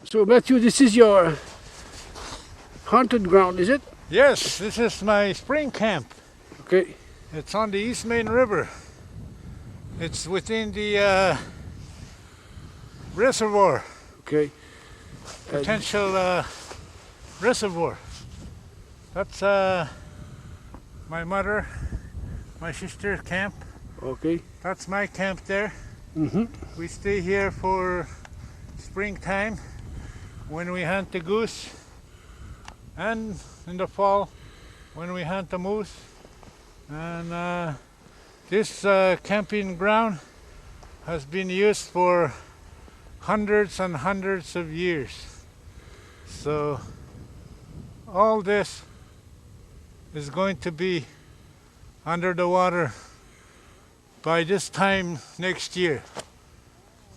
So Matthew, this is your haunted ground, is it? Yes, this is my spring camp. Okay. It's on the East Main River. It's within the reservoir, Okay. potential reservoir. That's my mother, my sister's camp. Okay. That's my camp there. Mm-hmm. We stay here for springtime when we hunt the goose, and in the fall when we hunt the moose. And this camping ground has been used for hundreds and hundreds of years. So all this is going to be under the water by this time next year,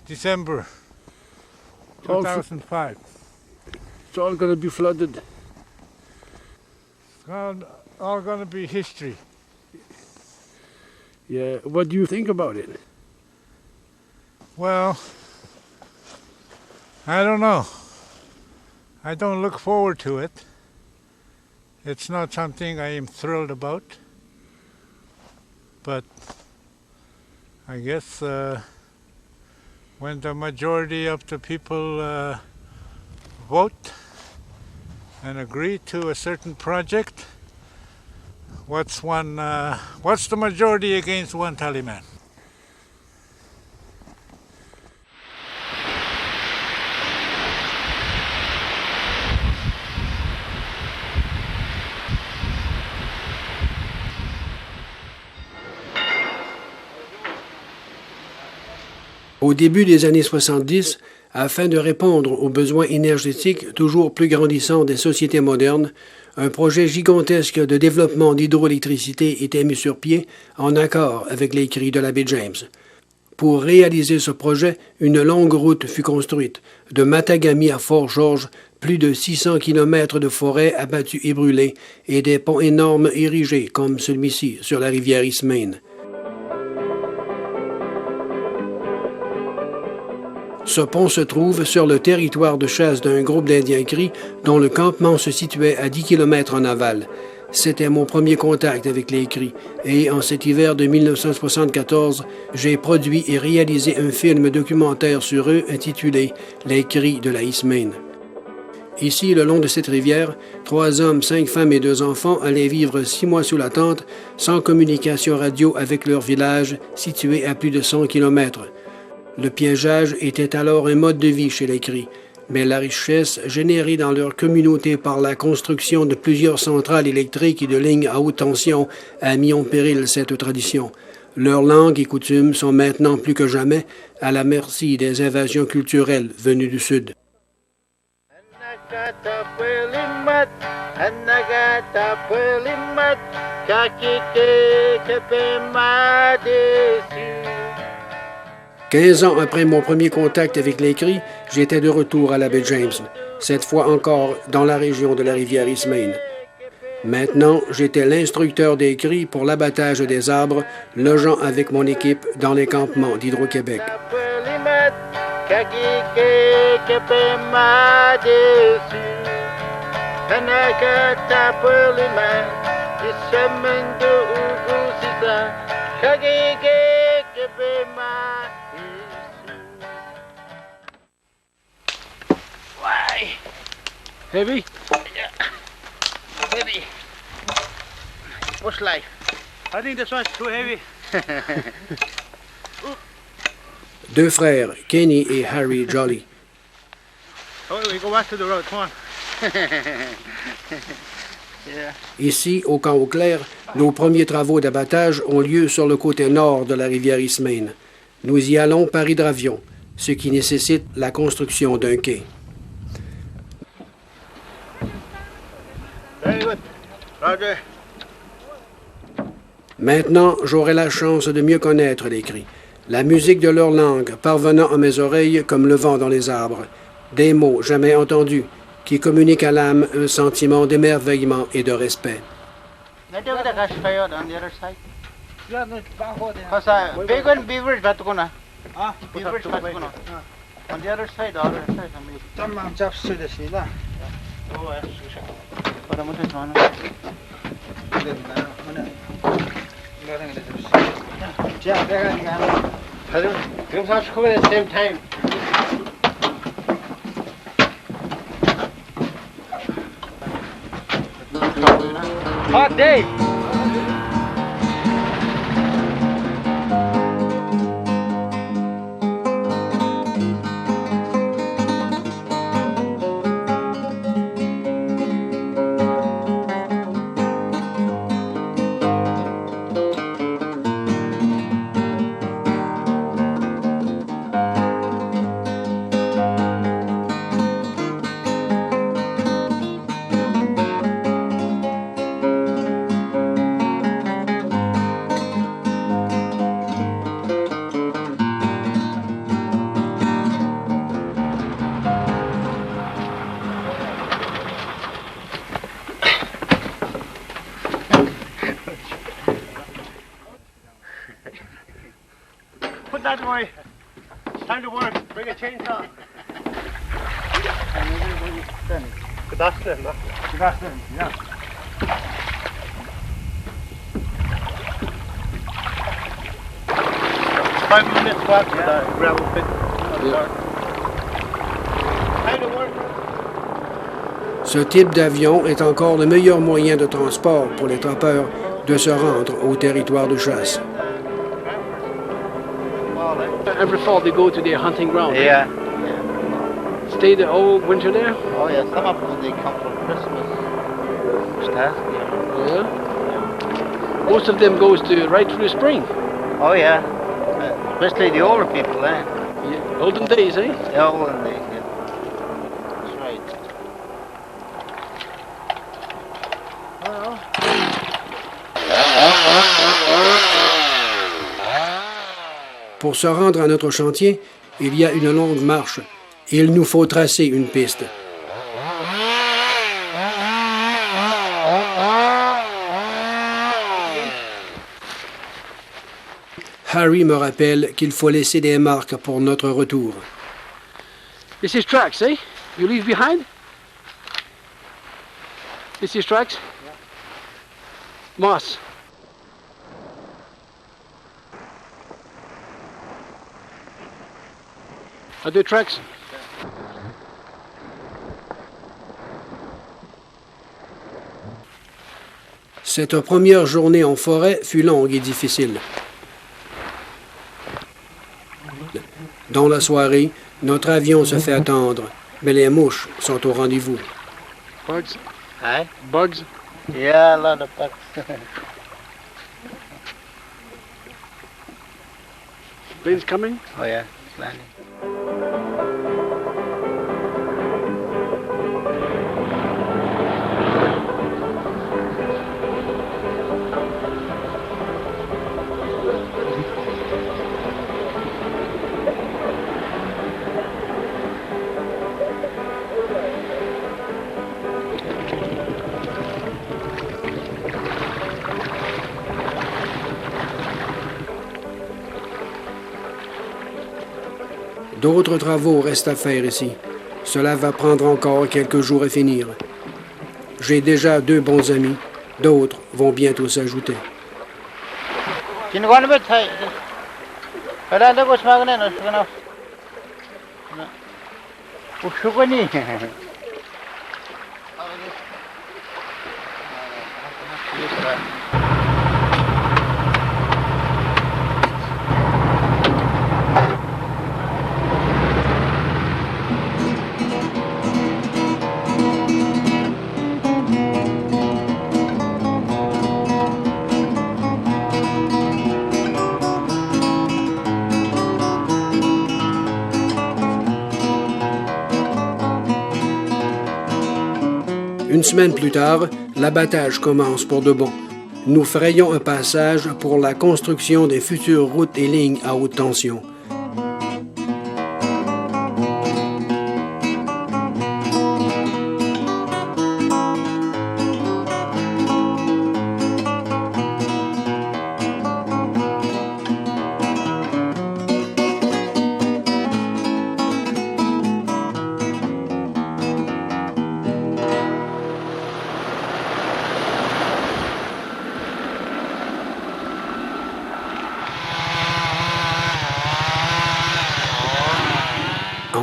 December 2005. It's all going to be flooded. It's all going to be history. Yeah. What do you think about it? Well, I don't know. I don't look forward to it. It's not something I am thrilled about. But I guess when the majority of the people vote and agree to a certain project, what's the majority against one Taliban? Au début des années 70, afin de répondre aux besoins énergétiques toujours plus grandissants des sociétés modernes, un projet gigantesque de développement d'hydroélectricité était mis sur pied en accord avec les cris de l'abbé James. Pour réaliser ce projet, une longue route fut construite. De Matagami à Fort-Georges, plus de 600 kilomètres de forêts abattues et brûlées et des ponts énormes érigés comme celui-ci sur la rivière East Main. Ce pont se trouve sur le territoire de chasse d'un groupe d'Indiens Cris dont le campement se situait à 10 km en aval. C'était mon premier contact avec les Cris et en cet hiver de 1974, j'ai produit et réalisé un film documentaire sur eux intitulé « Les Cris de la East Main ». Ici, le long de cette rivière, 3 hommes, 5 femmes et 2 enfants allaient vivre 6 mois sous la tente, sans communication radio avec leur village, situé à plus de 100 km. Le piégeage était alors un mode de vie chez les Cris, mais la richesse générée dans leur communauté par la construction de plusieurs centrales électriques et de lignes à haute tension a mis en péril cette tradition. Leurs langues et coutumes sont maintenant plus que jamais à la merci des invasions culturelles venues du Sud. Quinze ans après mon premier contact avec les Cris, j'étais de retour à la baie James, cette fois encore dans la région de la rivière East Main. Maintenant, j'étais l'instructeur des Cris pour l'abattage des arbres, logeant avec mon équipe dans les campements d'Hydro-Québec. Heavy? Yeah. Heavy. What's life? I think this one's too heavy. Deux frères, Kenny et Harry Jolly. Oh, we go back to the road. Come on. Yeah. Ici, au camp au clair, nos premiers travaux d'abattage ont lieu sur le côté nord de la rivière East Main. Nous y allons par hydravion, ce qui nécessite la construction d'un quai. Very good. Roger. Maintenant, j'aurai la chance de mieux connaître les Cris. La musique de leur langue parvenant à mes oreilles comme le vent dans les arbres. Des mots jamais entendus qui communiquent à l'âme un sentiment d'émerveillement et de respect. On the other side. Because big one beavers batukuna. Beavers batukuna. On the other side, I mean. 좀만 잡수듯이다. Oh, yes. Para mo ito, ano? 자, 내가 이거 Yung sa school at the same time. Hot day! Put that away. It's time to work. Bring a chainsaw. Gedastet, ne? 들어갔어. 야. 5 minutes walk to the gravel pit. Time to work. Ce type d'avion est encore le meilleur moyen de transport pour les trappeurs de se rendre au territoire de chasse. Every fall they go to their hunting ground. Yeah. Stay the whole winter there? Oh yeah, some of them they come for Christmas. Stuff, Yeah. Most of them goes to right through spring. Oh yeah. Especially the older people, eh? Yeah. Olden days, eh? The older days, yeah. That's right. Pour se rendre à notre chantier, il y a une longue marche. Il nous faut tracer une piste. Harry me rappelle qu'il faut laisser des marques pour notre retour. This is tracks, eh? You leave behind? This is tracks? Moss. Are there tracks? Cette première journée en forêt fut longue et difficile. Dans la soirée, notre avion se fait attendre, mais les mouches sont au rendez-vous. Bugs? Aye? Bugs? Yeah, a lot of bugs. Plane's coming? Oh yeah, landing. D'autres travaux restent à faire ici. Cela va prendre encore quelques jours à finir. J'ai déjà 2 bons amis. D'autres vont bientôt s'ajouter. Une semaine plus tard, l'abattage commence pour de bon. Nous frayons un passage pour la construction des futures routes et lignes à haute tension.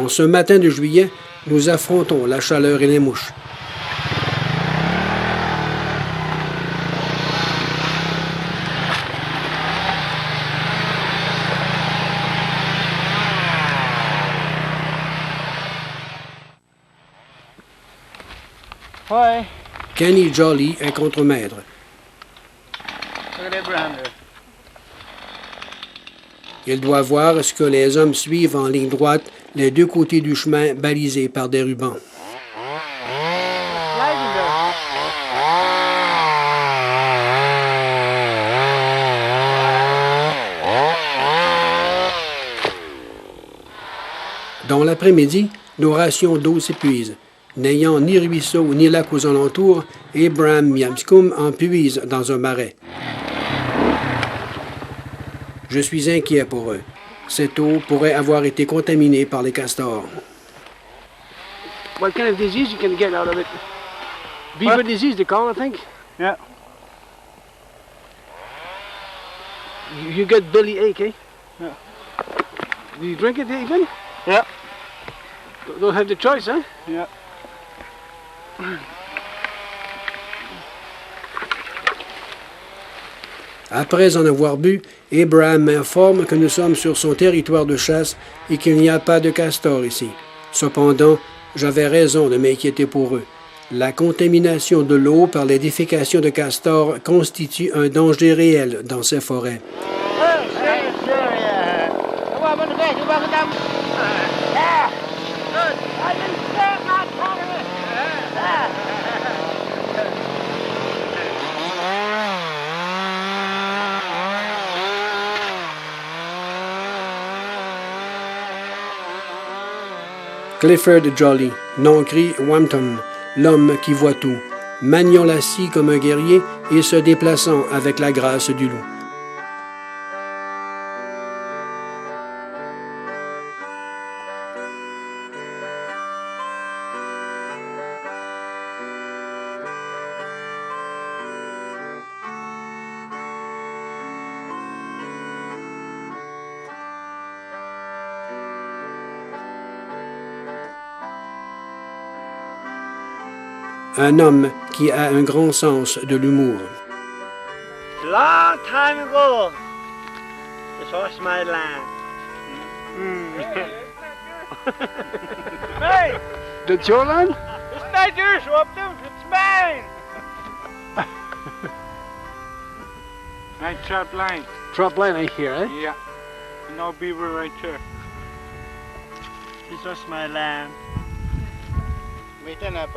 En ce matin de juillet, nous affrontons la chaleur et les mouches. Why? Kenny Jolly est contre-maître. Look at Abraham there. Il doit voir ce que les hommes suivent en ligne droite les deux côtés du chemin balisés par des rubans. Sliding there. Dans l'après-midi, nos rations d'eau s'épuisent. N'ayant ni ruisseau ni lac aux alentours, Abraham Yamscombe en puise dans un marais. Je suis inquiet pour eux. Cette eau pourrait avoir été contaminée par les castors. What kind of disease you can get out of it? Beaver disease, they call it, I think. Yeah. You get belly ache, eh? Yeah. Do you drink it even? Yeah. Don't have the choice, huh? Yeah. Après en avoir bu, Abraham m'informe que nous sommes sur son territoire de chasse et qu'il n'y a pas de castors ici. Cependant, j'avais raison de m'inquiéter pour eux. La contamination de l'eau par les défécations de castors constitue un danger réel dans ces forêts. Clifford Jolly, nom crie Wampton, l'homme qui voit tout, maniant la scie comme un guerrier et se déplaçant avec la grâce du loup. Un homme qui a un grand sens de l'humour. Long time ago, this was my land. Hey, That's your land? it's not yours, Wapton. It's mine. Nice trap line. Trap line, I hear, eh? Yeah. No beaver right there. This was my land. Wait a minute,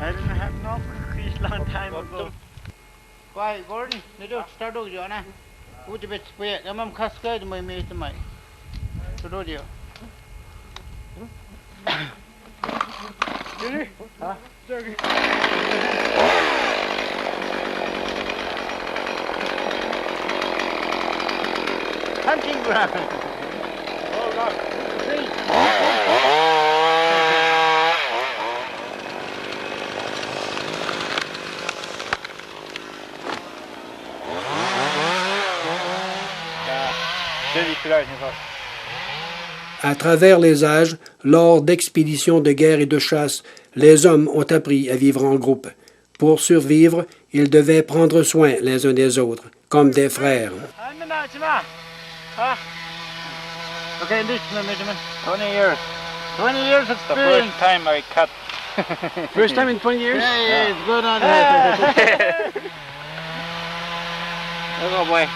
I didn't have no cookies long time ago. Why, Gordon? They don't start with you, na? Would you bet spray? I'm on cascade, my mate, my. So do you? Dinner? Huh? Hunting ground. Oh, look. À travers les âges, lors d'expéditions de guerre et de chasse, les hommes ont appris à vivre en groupe. Pour survivre, ils devaient prendre soin les uns des autres, comme des frères. Okay, this measurement. 20 years. 20 years The experience. first time I cut. First time in 20 years? Yeah, yeah, it's good on that. Oh boy.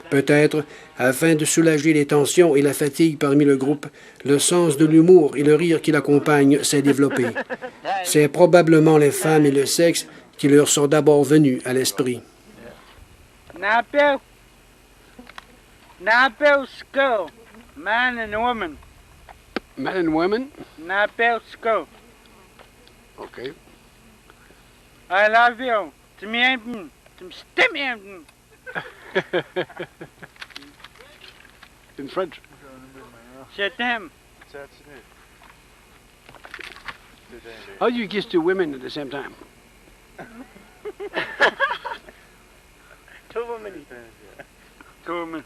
Peut-être, afin de soulager les tensions et la fatigue parmi le groupe, le sens de l'humour et le rire qui l'accompagne s'est développé. C'est probablement les femmes et le sexe qui leur sont d'abord venus à l'esprit. Napier. Napier school. Man and woman. Men and women? Napier school. Okay. I love you. To me, Hampton. To Stim Hampton. In French. Je t'aime. How do you kiss two women at the same time? Two women. coming.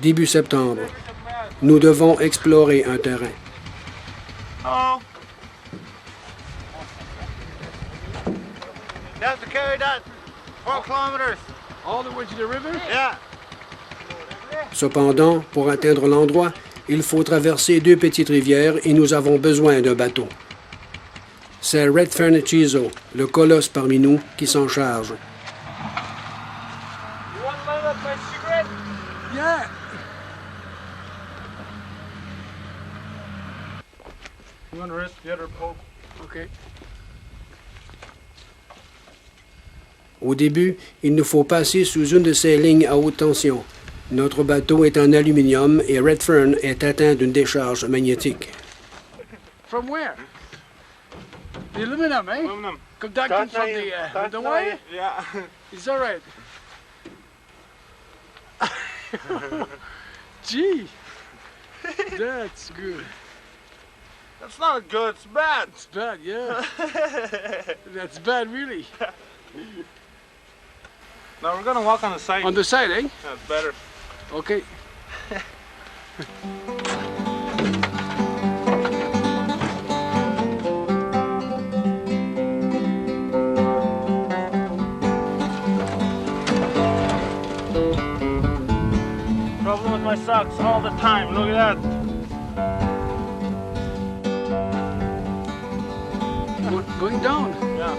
Début septembre. Nous devons explorer un terrain. Oh. You have to carry that 4 kilometers. All the way to the river? Yeah. Cependant, pour atteindre l'endroit, il faut traverser 2 petites rivières et nous avons besoin d'un bateau. C'est Redfern Hechizo, le colosse parmi nous, qui s'en charge. You want to light up my cigarette? Yeah. You want to rest the other pole? Okay. Au début, il nous faut passer sous une de ces lignes à haute tension. Notre bateau est en aluminium et Redfern est atteint d'une décharge magnétique. From where? The aluminum, eh? Aluminum. Conducting from the wire? Yeah. It's all right. Gee, that's good. That's not good, it's bad. It's bad, yeah. That's bad, really. Now we're gonna walk on the side. On the side, eh? That's better. Okay. Problem with my socks all the time. Look at that. Going down. Yeah.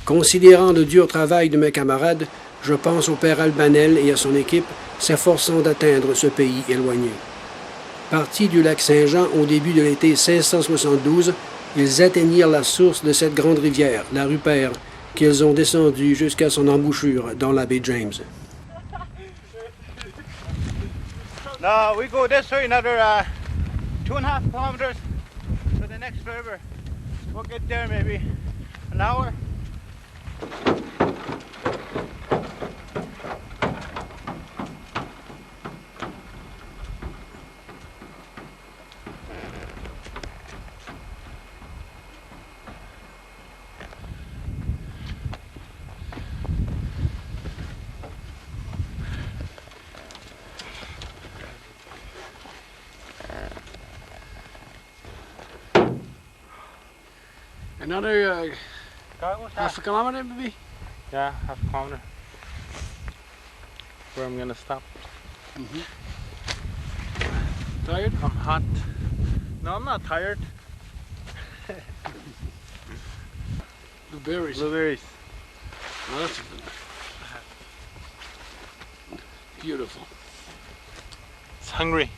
Considérant le dur travail de mes camarades, je pense au père Albanel et à son équipe, s'efforçant d'atteindre ce pays éloigné. Partis du lac Saint-Jean au début de l'été 1672, ils atteignirent la source de cette grande rivière, la Rupert, qu'ils ont descendue jusqu'à son embouchure dans la baie James. Now we go this way another 2.5 kilometers to the next river. We'll get there maybe an hour. Another half a kilometer, maybe? Yeah, half a kilometer. Where I'm gonna stop. Tired? I'm hot. No, I'm not tired. Blueberries. Blueberries. Oh, that's beautiful. It's hungry.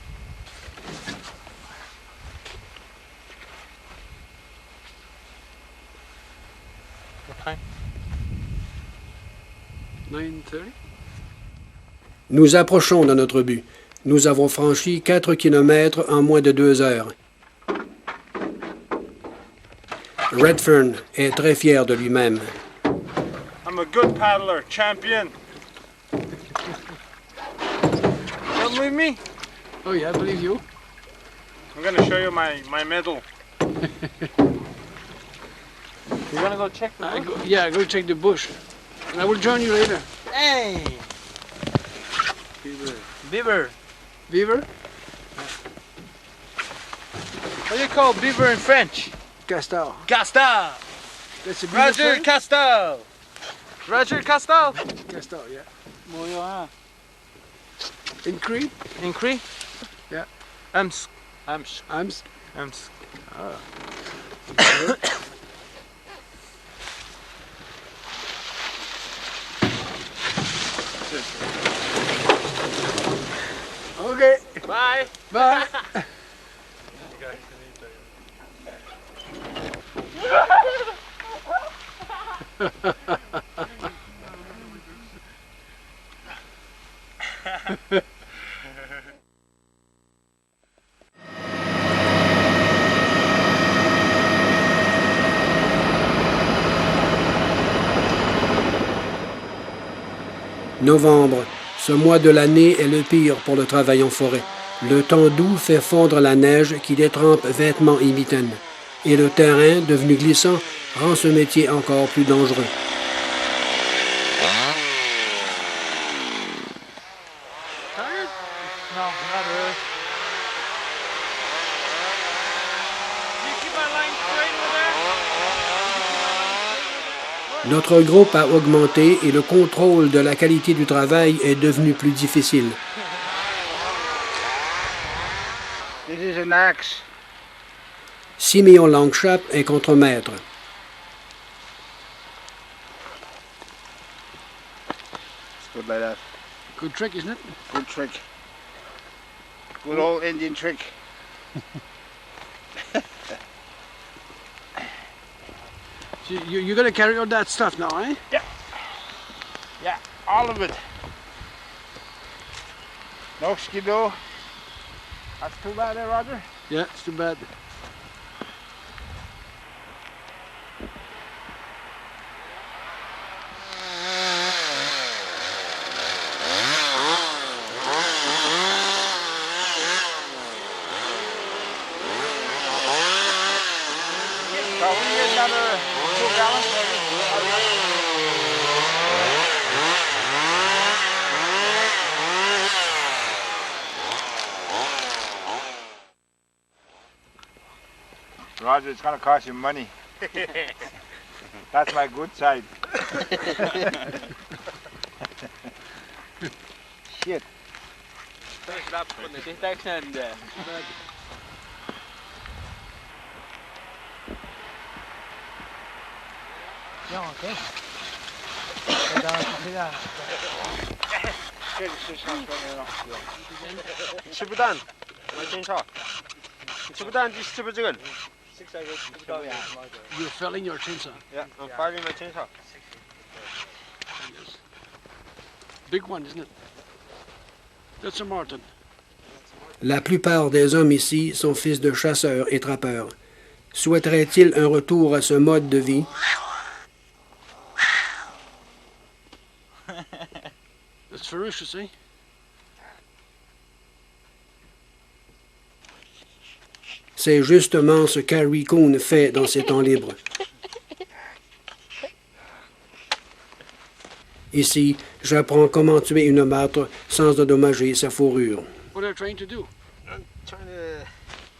What time? 9:30. Nous approchons de notre but. Nous avons franchi 4 kilomètres en moins de 2 heures. Redfern est très fier de lui-même. I'm a good paddler, champion. Don't believe me? Oh yeah, I believe you. I'm gonna show you my medal. You wanna go check the book? Go check the bush. And I will join you later. Hey! Beaver. Beaver? What do you call beaver in French? Castor. Castor. That's a beaver Roger friend? Castor. Roger Castal. Castor, yeah. Muyo ha. In Cree? In Cree? Yeah. Ems. Ams. Ams? Ems. Okay. Bye. Bye. Novembre. Ce mois de l'année est le pire pour le travail en forêt. Le temps doux fait fondre la neige qui détrempe vêtements et mitaines. Et le terrain, devenu glissant, rend ce métier encore plus dangereux. No, not really. You keep my line straight over there. Notre groupe a augmenté et le contrôle de la qualité du travail est devenu plus difficile. This is an axe. Simeon Longchap est contremaître. It's good like that. Good trick, isn't it? Good trick. Good old Indian trick. So you're going to carry all that stuff now, eh? Yeah, all of it. No skidoo. That's too bad there, Roger. Yeah, it's too bad. So we get another 2 gallons. Roger, it's going to cost you money. That's my good side. Shit. Finish it up, put the detection and Yeah, okay. Sit down, sit down. 치부단. 맞긴 쳐. 치부단 디스트리뷰션. You're felling your chainsaw. Yeah, I'm firing my chainsaw. Big one, isn't it? That's a Martin. La plupart des hommes ici sont fils de chasseurs et trappeurs. Souhaiteraient-ils un retour à ce mode de vie? That's ferocious, eh? C'est justement ce qu'Harry Coon fait dans ses temps libres. Ici, j'apprends comment tuer une martre sans endommager sa fourrure. What are you trying to do? I'm trying to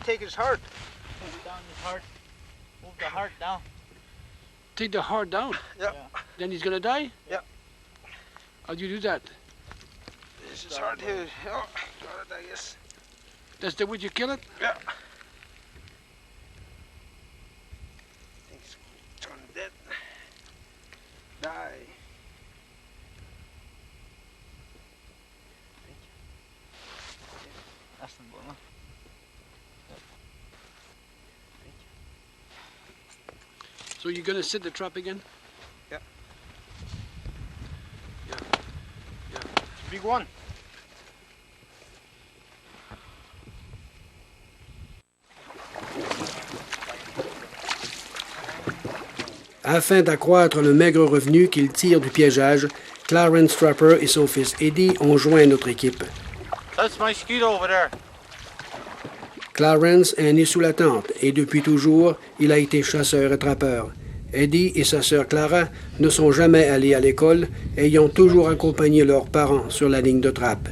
take his heart. Move down his heart. Move the heart down. Take the heart down. Yeah. Then he's gonna die? Yeah. How do you do that? This is hard here. Oh, got it, I guess. That's the way you kill it? Yeah. He's turn dead. Die. That's the one. So you're gonna set the trap again? Big one. Afin d'accroître le maigre revenu qu'il tire du piégeage, Clarence Trapper et son fils Eddie ont joint notre équipe. That's my skeet over there. Clarence est né sous la tente et depuis toujours, il a été chasseur et trappeur. Eddie et sa sœur Clara ne sont jamais allés à l'école, ayant toujours accompagné leurs parents sur la ligne de trappe.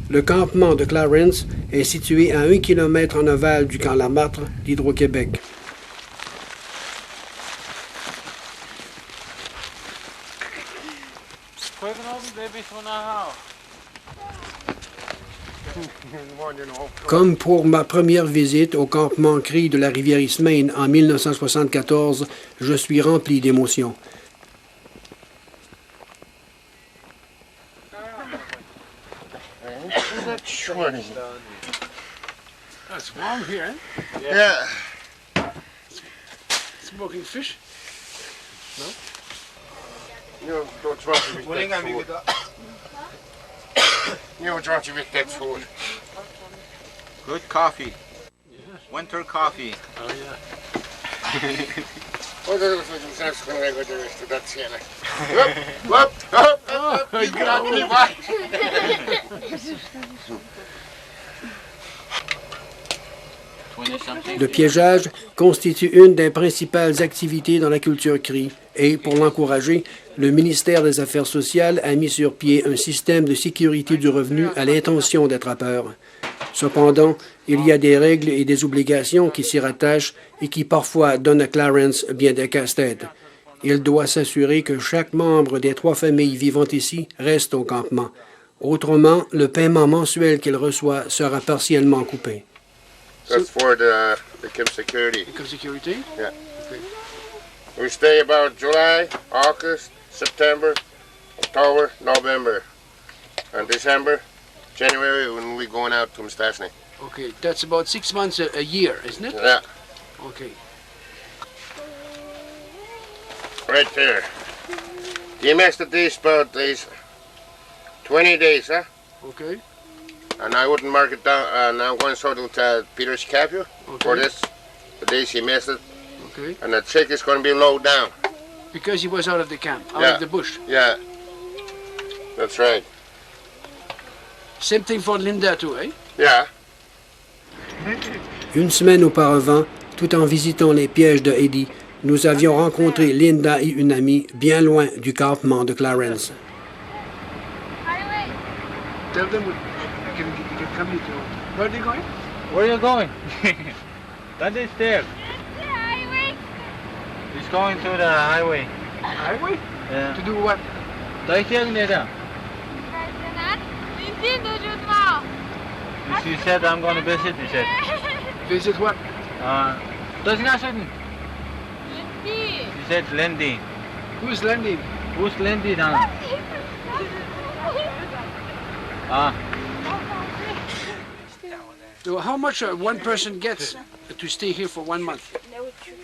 Le campement de Clarence est situé à 1 kilomètre en aval du camp Lamartre d'Hydro-Québec. Comme pour ma première visite au campement Cree de la rivière Eastmain en 1974, je suis rempli d'émotions. It's warm here, eh? Yeah. Smoking fish. You don't want to with that food. You don't want to with that food. Good coffee. Winter coffee. Oh, yeah. What are the things going to go to rest of that ceiling? Whoop, whoop, whoop, you got me, what? Le piégeage constitue une des principales activités dans la culture Cree et, pour l'encourager, le ministère des Affaires sociales a mis sur pied un système de sécurité du revenu à l'intention des trappeurs. Cependant, il y a des règles et des obligations qui s'y rattachent et qui parfois donnent à Clarence bien des casse-têtes. Il doit s'assurer que chaque membre des 3 familles vivant ici reste au campement. Autrement, le paiement mensuel qu'il reçoit sera partiellement coupé. That's for the camp security. Income security? Yeah. Okay. We stay about July, August, September, October, November, and December, January when we're going out to Mstachny. Okay, that's about 6 months a year, isn't it? Yeah, Okay. right there. You missed these about these 20 days, huh? Okay. And I wouldn't mark it down, and I'm going to Peter's Capio for Okay. this. The days he missed it, Okay. and the check is going to be low down. Because he was out of the camp, out Yeah. of the bush. Yeah, that's right. Same thing for Linda too, eh? Yeah. Une semaine auparavant, tout en visitant les pièges de Eddie, nous avions rencontré Linda et une amie bien loin du campement de Clarence. Tell them you can come here to. Where are they going? Where are you going? That is there. He's going to the highway. Highway? Yeah. To do what? She said I'm going to visit, he said. Visit what? Doesn't he said Lindy. Who's landing? Who's Lindy now? So how much one person gets to stay here for 1 month?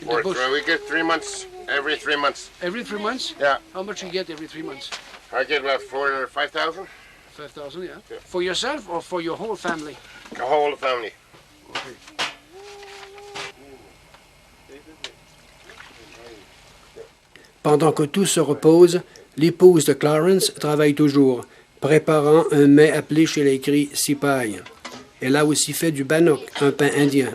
In the bush? We get 3 months, every 3 months. Every 3 months? Yeah. How much you get every 3 months? I get about 4,000 or 5,000. 5,000, yeah. Yeah. For yourself or for your whole family? The whole family. Pendant que tout se repose, l'épouse de Clarence travaille toujours, préparant un mets appelé chez les Cris sipaï. Elle a aussi fait du bannock, un pain indien.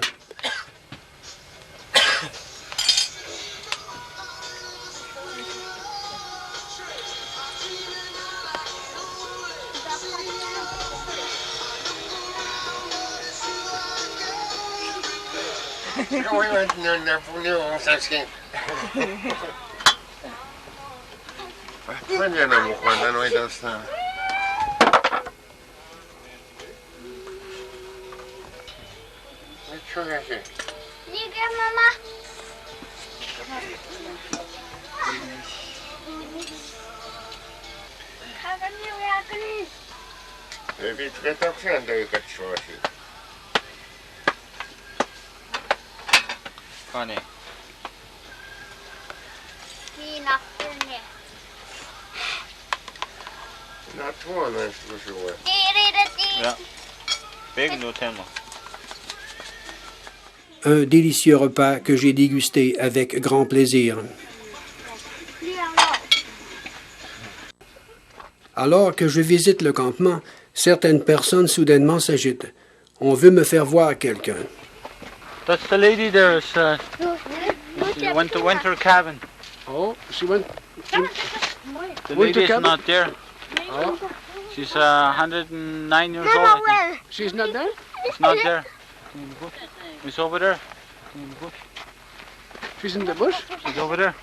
Pwede na mo kung ano ito sa... Nito kasi. Liga, Mama. Kagan niyo yakin. Maybe it's better siya ang dahil katswasi. Funny. Pinakil niya. Not one, that's for sure. Ja. Big no tema. Un délicieux repas que j'ai dégusté avec grand plaisir. Alors que je visite le campement, certaines personnes soudainement s'agitent. On veut me faire voir quelqu'un. That's the lady there. She went to winter cabin. Oh, she went. The Winter lady is cabin? not there. Oh, She's 109 years old, I think. she's not there? She's not there. She's over there. She's in the bush? She's over there.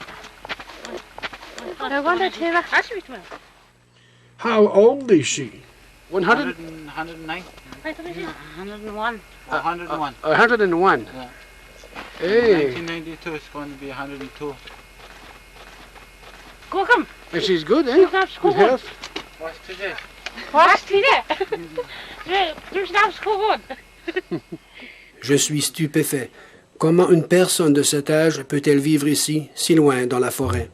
How old is she? 100? 109? 101. 101. 101. Yeah. Hey, 1992 is going to be 102. Kokum. and she's good, eh? Good health. What's today? What's today? There's no school. Je suis stupéfait. Comment une personne de cet âge peut-elle vivre ici, si loin dans la forêt?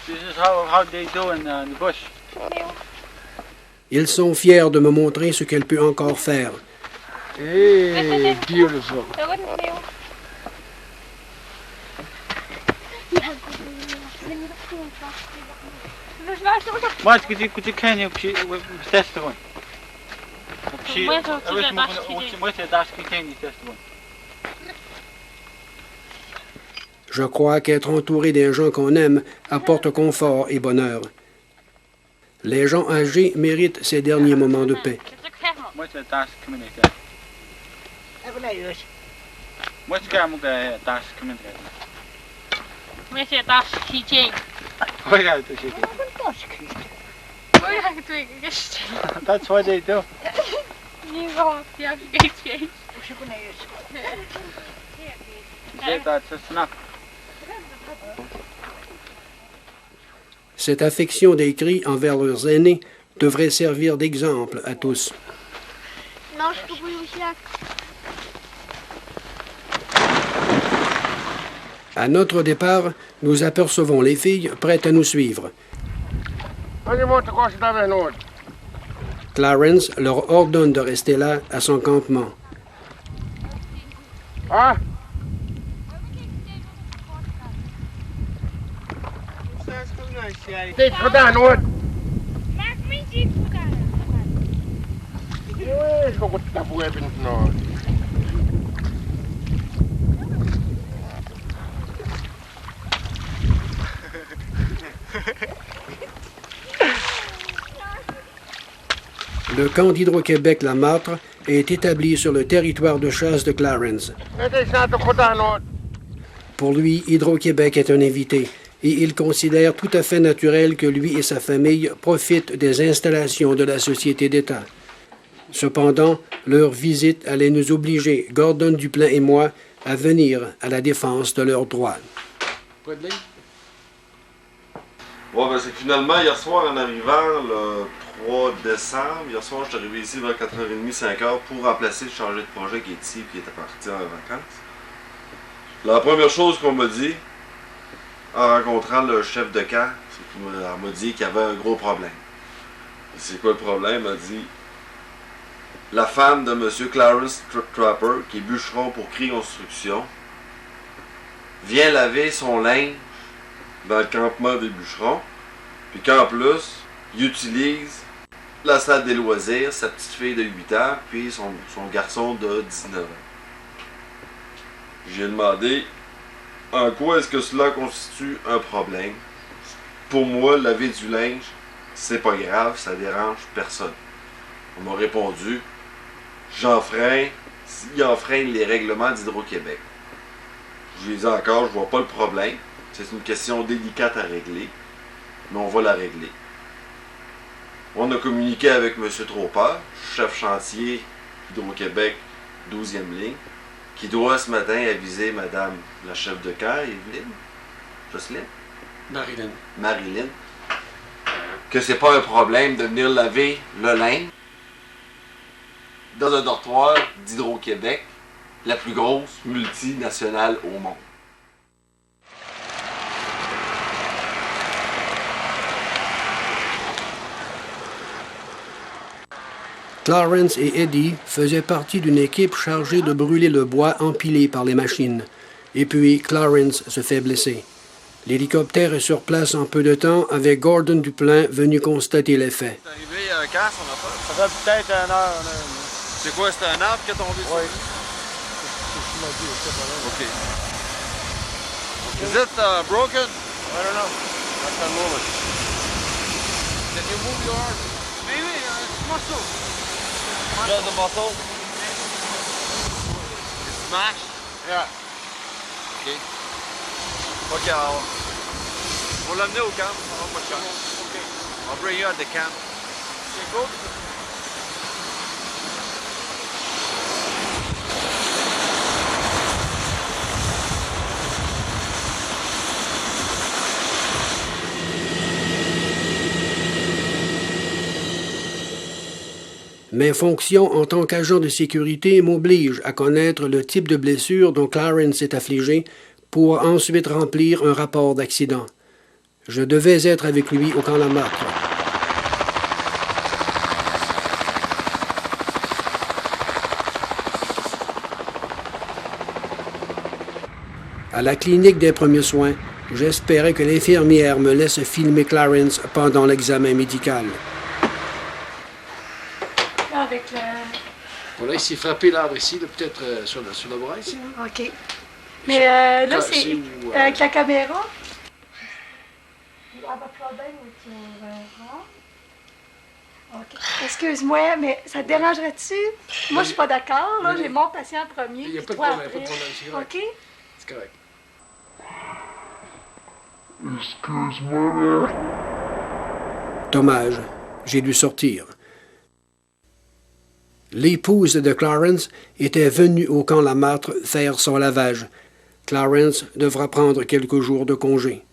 This is how they do in the bush. Ils sont fiers de me montrer ce qu'elle peut encore faire. Hey, beautiful. Wat could you can you test one? Je crois qu'être entouré des gens qu'on aime apporte confort et bonheur. Les gens âgés méritent ces derniers moments de paix. That's what they do. That's enough. Cette affection des cris envers leurs aînés devrait servir d'exemple à tous. Non, je peux aussi. À notre départ, nous apercevons les filles prêtes à nous suivre. Clarence leur ordonne de rester là, à son campement. Ah? Dit gedaan hoor. Maak me niet goed aan. Ik ga wat daarvoor hebben nou. Le camp d'Hydro-Québec La Martre est établi sur le territoire de chasse de Clarence. Het is nou toch gedaan hoor. Pour lui, Hydro-Québec est un invité et il considère tout à fait naturel que lui et sa famille profitent des installations de la société d'État. Cependant, leur visite allait nous obliger, Gordon Duplain et moi, à venir à la défense de leurs droits. Pas de ligne? Ouais, ben c'est que finalement, hier soir, en arrivant le 3 décembre, hier soir, je suis arrivé ici vers 4h30, 5h pour remplacer le chargé de projet qui est ici et qui était parti en vacances. La première chose qu'on m'a dit, en rencontrant le chef de camp, c'est qu'il m'a dit qu'il y avait un gros problème. C'est quoi le problème? Il m'a dit, la femme de M. Clarence Trapper, qui est bûcheron pour Cri Construction, vient laver son linge dans le campement des bûcherons, puis qu'en plus, il utilise la salle des loisirs, sa petite fille de 8 ans, puis son garçon de 19 ans. J'ai demandé en quoi est-ce que cela constitue un problème. Pour moi, laver du linge, c'est pas grave, ça dérange personne. On m'a répondu, il enfreint les règlements d'Hydro-Québec. Je lui ai dit encore, je vois pas le problème. C'est une question délicate à régler, mais on va la régler. On a communiqué avec M. Tropper, chef chantier Hydro-Québec, 12e ligne, qui doit ce matin aviser Madame la chef de camp, Evelyne, Jocelyne, Marilyn, que c'est pas un problème de venir laver le linge dans un dortoir d'Hydro-Québec, la plus grosse multinationale au monde. Clarence et Eddie faisaient partie d'une équipe chargée de brûler le bois empilé par les machines. Et puis, Clarence se fait blesser. L'hélicoptère est sur place en peu de temps avec Gordon Duplain venu constater les faits. C'est arrivé quand son affaire? Ça fait peut-être une heure. C'est quoi, c'était un arbre qui est tombé dessus? Oui. OK. Is it broken? I don't know. I can't move it. Can you move your arm? Maybe it's muscle. Just the muscle? It's smashed? Yeah. OK. OK, alors, Pour l'amener au camp, ça va pas de chance. OK. I'll bring you at the camp. C'est good. Mes fonctions en tant qu'agent de sécurité m'obligent à connaître le type de blessure dont Clarence est affligé pour ensuite remplir un rapport d'accident. Je devais être avec lui au camp Lamartre. À la clinique des premiers soins, j'espérais que l'infirmière me laisse filmer Clarence pendant l'examen médical. Avec le... Voilà, il s'est frappé l'arbre ici, peut-être sur le bras ici. Hein? OK. Mais là, c'est avec la caméra. OK. Excuse-moi, mais ça te dérangerait-tu? Moi, je suis pas d'accord. Là, j'ai mon patient premier. Il n'y a pas de toi problème, après. pas de problème. C'est correct. OK? C'est correct. Excuse-moi. Dommage, j'ai dû sortir. L'épouse de Clarence était venue au camp Lamartre faire son lavage. Clarence devra prendre quelques jours de congé.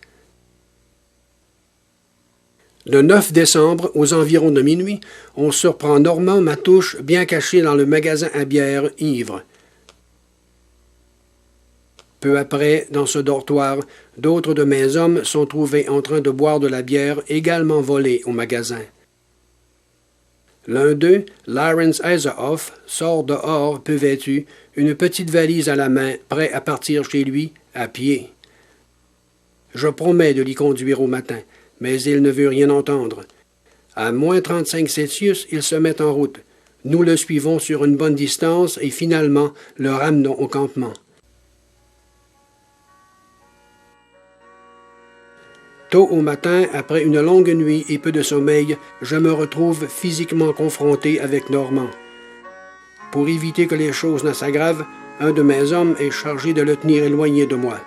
Le 9 décembre, aux environs de minuit, on surprend Normand Matouche bien caché dans le magasin à bière, ivre. Peu après, dans ce dortoir, d'autres de mes hommes sont trouvés en train de boire de la bière également volée au magasin. L'un d'eux, Lawrence Eiserhoff, sort dehors, peu vêtu, une petite valise à la main, prêt à partir chez lui, à pied. Je promets de l'y conduire au matin, mais il ne veut rien entendre. À moins 35 Celsius, il se met en route. Nous le suivons sur une bonne distance et finalement le ramenons au campement. Tôt au matin, après une longue nuit et peu de sommeil, je me retrouve physiquement confronté avec Normand. Pour éviter que les choses ne s'aggravent, un de mes hommes est chargé de le tenir éloigné de moi.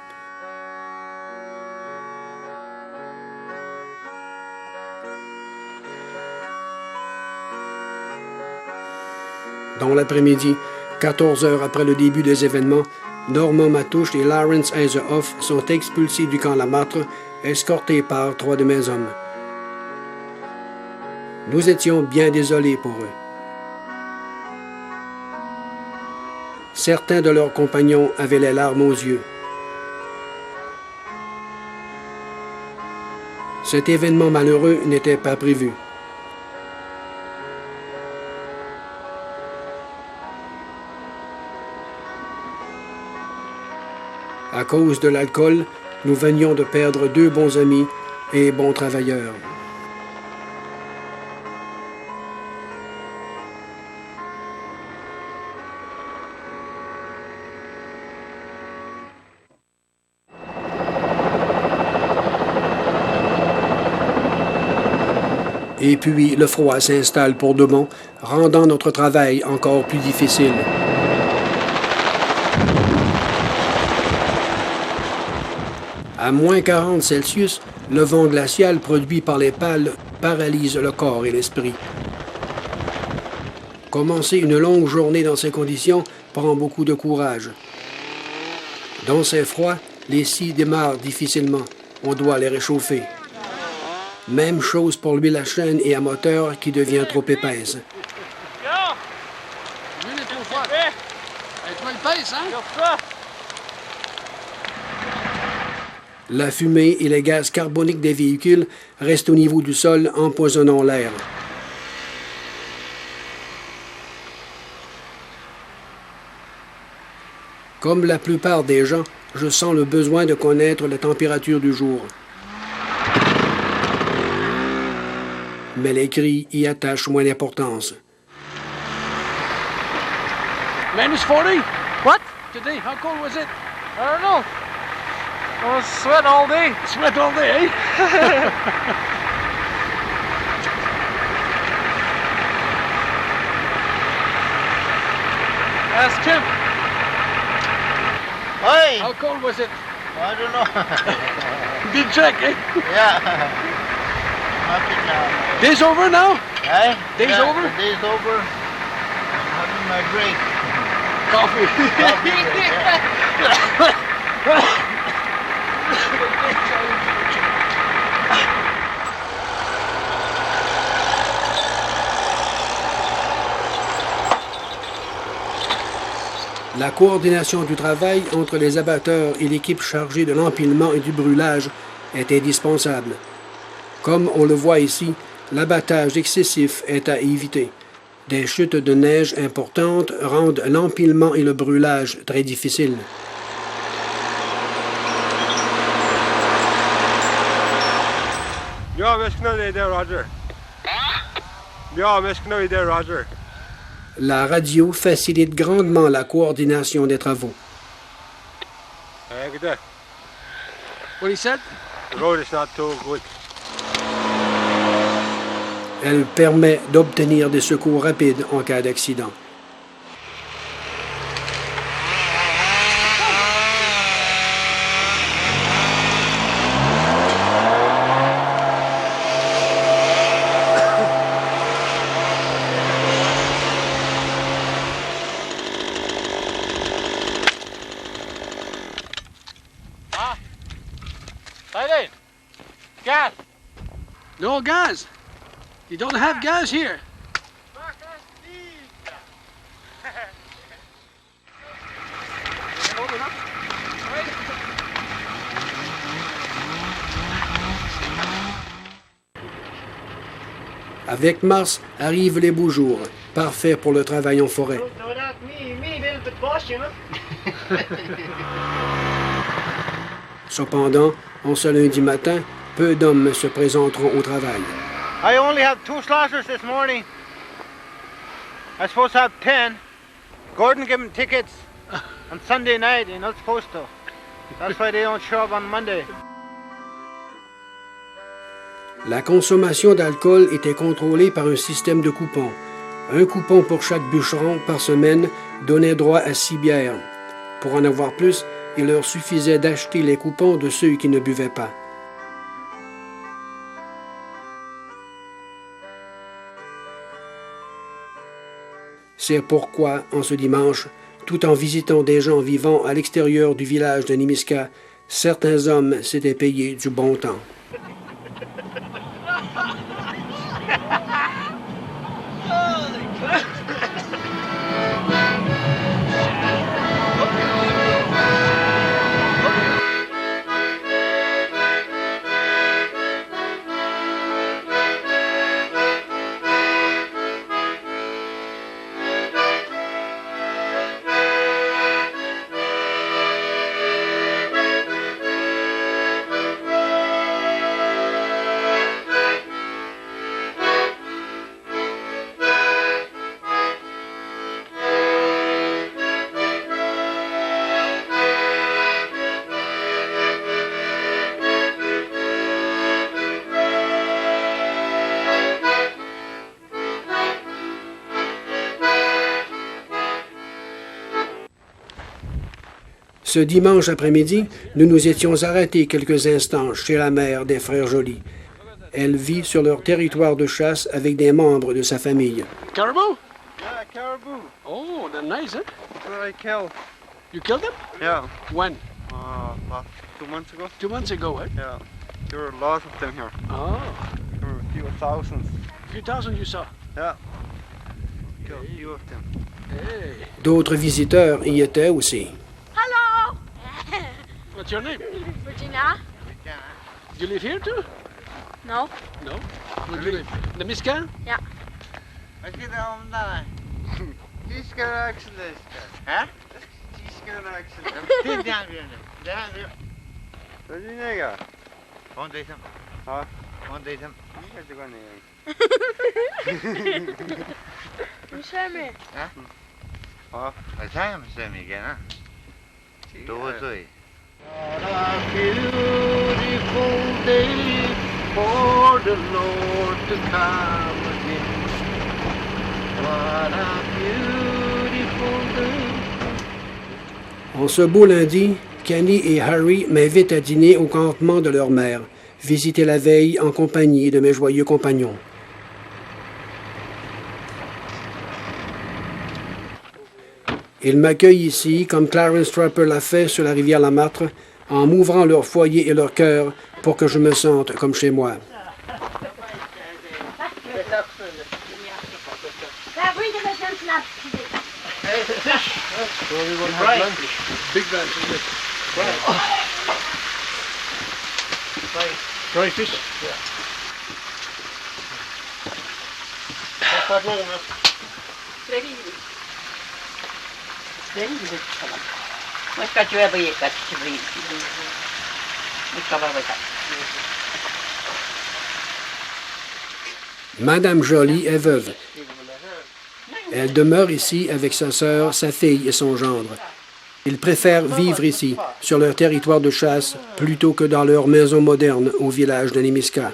Dans l'après-midi, 14 heures après le début des événements, Normand Matouche et Lawrence Eiserhoff sont expulsés du camp Lamartre, escortés par 3 de mes hommes. Nous étions bien désolés pour eux. Certains de leurs compagnons avaient les larmes aux yeux. Cet événement malheureux n'était pas prévu. À cause de l'alcool, nous venions de perdre 2 bons amis et bons travailleurs. Et puis le froid s'installe pour de bon, rendant notre travail encore plus difficile. À moins 40 Celsius, le vent glacial produit par les pales paralyse le corps et l'esprit. Commencer une longue journée dans ces conditions prend beaucoup de courage. Dans ces froids, les scies démarrent difficilement. On doit les réchauffer. Même chose pour l'huile à chaîne et à moteur qui devient trop épaisse. L'huile est trop forte. Elle est trop épaisse, hein? La fumée et les gaz carboniques des véhicules restent au niveau du sol, empoisonnant l'air. Comme la plupart des gens, je sens le besoin de connaître la température du jour. Mais les cris y attachent moins d'importance. Minus 40? What? Today, how cold was it? I don't know. I was sweat all day. Sweat all day, eh? Ask him. Hey! How cold was it? I don't know. Big check, eh? Yeah. Happy now. Day's over now? Eh? Day's Yeah, over? the day's over. I'm having my break. Coffee. Coffee break, yeah. La coordination du travail entre les abatteurs et l'équipe chargée de l'empilement et du brûlage est indispensable. Comme on le voit ici, l'abattage excessif est à éviter. Des chutes de neige importantes rendent l'empilement et le brûlage très difficiles. Ja, vi ska nå det, Roger. Ja, vi ska nå det, Roger. La radio facilite grandement la coordination des travaux. Good. What he said? The road is not too good. Elle permet d'obtenir des secours rapides en cas d'accident. Silent! Gas! No gas. You don't have gas here. Avec mars arrivent les beaux jours, parfaits pour le travail en forêt. Cependant, en ce lundi matin, peu d'hommes se présenteront au travail. I only have 2 slaughters this morning. I'm supposed to have 10. Gordon gave them tickets on Sunday night. You're not supposed to. That's why they don't show up on Monday. La consommation d'alcool était contrôlée par un système de coupons. Un coupon pour chaque bûcheron par semaine donnait droit à 6 bières. Pour en avoir plus, il leur suffisait d'acheter les coupons de ceux qui ne buvaient pas. C'est pourquoi, en ce dimanche, tout en visitant des gens vivant à l'extérieur du village de Nimiska, certains hommes s'étaient payés du bon temps. Ce dimanche après-midi, nous nous étions arrêtés quelques instants chez la mère des frères Joly. Elle vit sur leur territoire de chasse avec des membres de sa famille. Caribou? Yeah, caribou. Oh, they're nice, huh? That's what I killed. You killed them? Yeah. When? About 2 months ago. 2 months ago, eh? Yeah. There were a lot of them here. Oh. There were a few thousands. A few thousand you saw? Yeah. Killed a few of them. Hey. D'autres visiteurs y étaient aussi. Hello! What's your name? Virginia? You live here too? No. No? Where do you live? The Miska? Ja. Wat je daar om daar? Die ska du också lyssna. Hä? Die ska du också lyssna. Det är den. Vad är det nega? Kom dit hem. Ja. Kom dit hem. Jag ska inte gå ner. Du ser mig. Ja? Ja. Vad säger jag med mig igen? Då var det. What a beautiful day for the Lord to come again. What a beautiful day. En ce beau lundi, Kenny et Harry m'invitent à dîner au campement de leur mère, visiter la veille en compagnie de mes joyeux compagnons. Ils m'accueillent ici, comme Clarence Trapper l'a fait sur la rivière Lamartre, en m'ouvrant leur foyer et leur cœur pour que je me sente comme chez moi. Big lunch, isn't it? Dry fish? Yeah. Madame Joly est veuve. Elle demeure ici avec sa sœur, sa fille et son gendre. Ils préfèrent vivre ici, sur leur territoire de chasse, plutôt que dans leur maison moderne au village de Nimiska.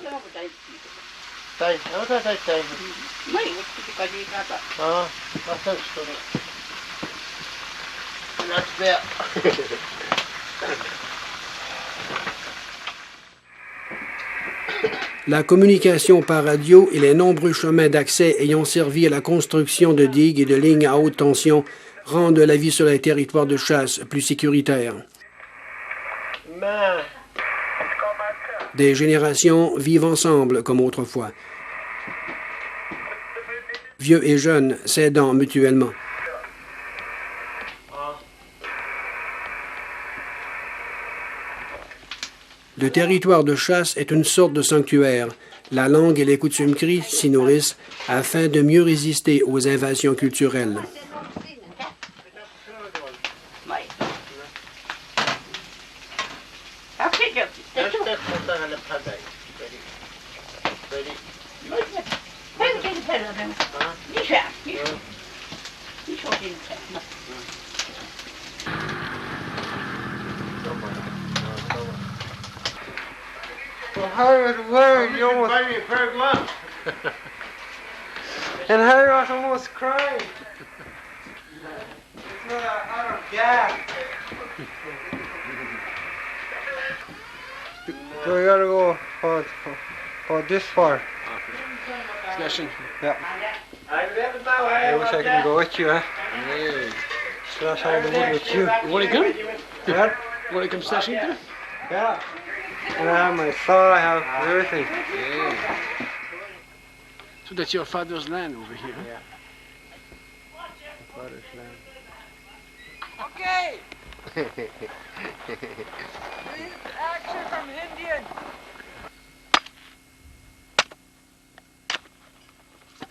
La communication par radio et les nombreux chemins d'accès ayant servi à la construction de digues et de lignes à haute tension rendent la vie sur les territoires de chasse plus sécuritaire. Des générations vivent ensemble comme autrefois. Vieux et jeunes s'aidant mutuellement. Le territoire de chasse est une sorte de sanctuaire. La langue et les coutumes cris s'y nourrissent afin de mieux résister aux invasions culturelles. And Harry was almost crying. It's not out of gas. So we gotta go for this far. Slashing. Yeah. I wish I could go with you, huh? Hey. Slash all the wood with you. You want to come? Yeah. You want to come slashing? Yeah. And I have my saw, I have everything. Yeah. So that's your father's land over here. Yeah. Father's land. Okay. Action from Indian.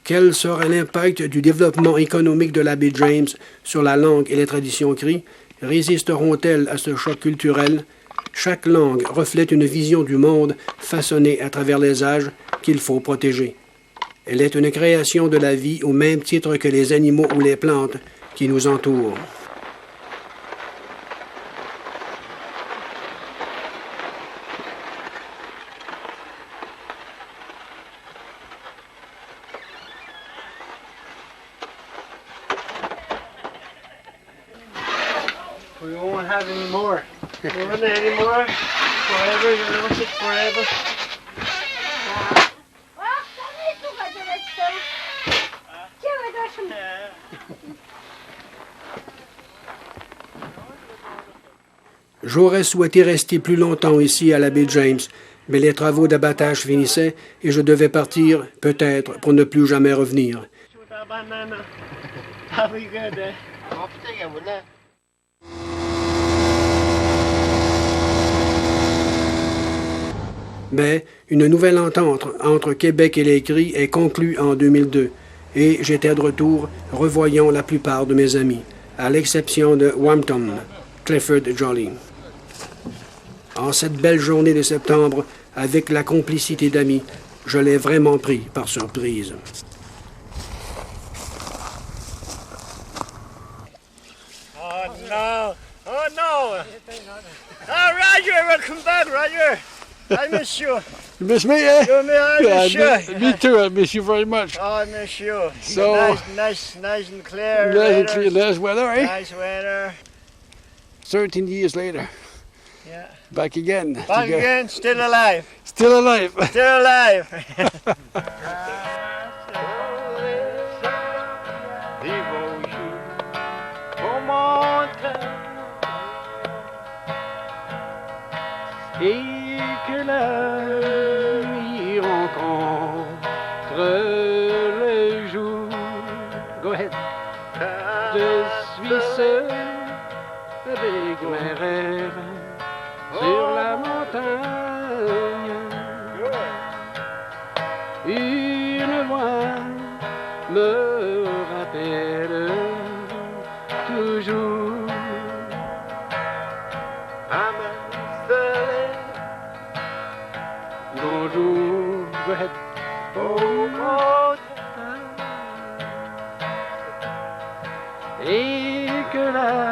Quel sera l'impact du développement économique de la baie James sur la langue et les traditions cris? Résisteront-elles à ce choc culturel? Chaque langue reflète une vision du monde façonnée à travers les âges qu'il faut protéger. Elle est une création de la vie au même titre que les animaux ou les plantes qui nous entourent. We won't have any more. We won't have any more. Forever, you know, it's forever. J'aurais souhaité rester plus longtemps ici à la baie James, mais les travaux d'abattage finissaient et je devais partir, peut-être, pour ne plus jamais revenir. Mais une nouvelle entente entre Québec et les Cris est conclue en 2002 et j'étais de retour, revoyant la plupart de mes amis, à l'exception de Wampton, Clifford Joly. En cette belle journée de septembre, avec la complicité d'amis, je l'ai vraiment pris par surprise. Oh no! Oh no! Oh Roger, welcome back, Roger. I miss you. You miss me, eh? I miss you. Me too. I miss you very much. Oh, I miss you. So nice and clear. nice weather, eh? Nice weather. 13 years later. Yeah. Back again. Back again, still alive. Still alive. Still alive. Et que la nuit rencontre le jour. Go ahead. Je suis seul avec mes rêves sur la montagne. Une voix me rappelle toujours. Bonjour, go ahead. Et que la